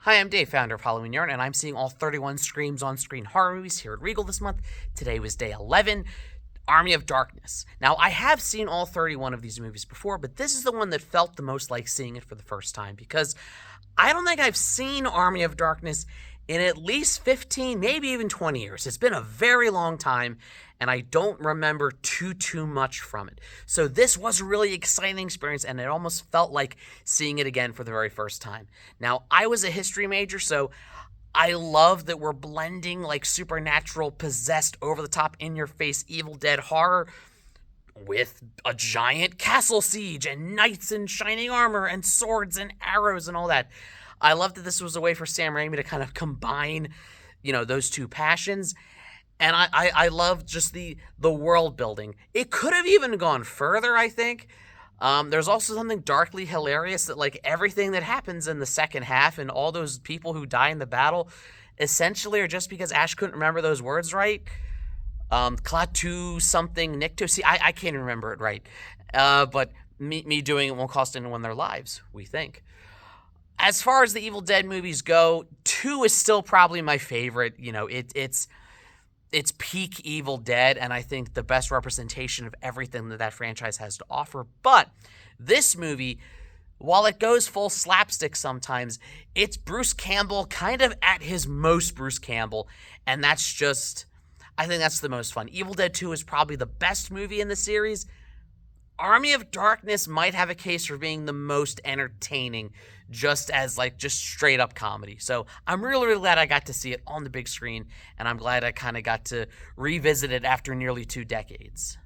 Hi, I'm Dave, founder of Halloween Yarn, and I'm seeing all 31 Screams on Screen horror movies here at Regal this month. Today was day 11, Army of Darkness. Now, I have seen all 31 of these movies before, but this is the one that felt the most like seeing it for the first time because I don't think I've seen Army of Darkness in at least 15, maybe even 20 years. It's been a very long time, and I don't remember too much from it. So this was a really exciting experience, and it almost felt like seeing it again for the very first time. Now, I was a history major, so I love that we're blending like supernatural, possessed, over-the-top, in-your-face, Evil Dead horror with a giant castle siege and knights in shining armor and swords and arrows and all that. I love that this was a way for Sam Raimi to kind of combine, those two passions. And I love just the world building. It could have even gone further, I think. There's also something darkly hilarious that like everything that happens in the second half and all those people who die in the battle essentially are just because Ash couldn't remember those words right. Klaatu something Nikto. See, I can't remember it right. But me doing it won't cost anyone their lives, we think. As far as the Evil Dead movies go, 2 is still probably my favorite. It's peak Evil Dead, and I think the best representation of everything that franchise has to offer. But this movie, while it goes full slapstick sometimes, it's Bruce Campbell kind of at his most Bruce Campbell, and I think that's the most fun. Evil Dead 2 is probably the best movie in the series. Army of Darkness might have a case for being the most entertaining, just straight up comedy. So I'm really glad I got to see it on the big screen, and I'm glad I kind of got to revisit it after nearly 2 decades.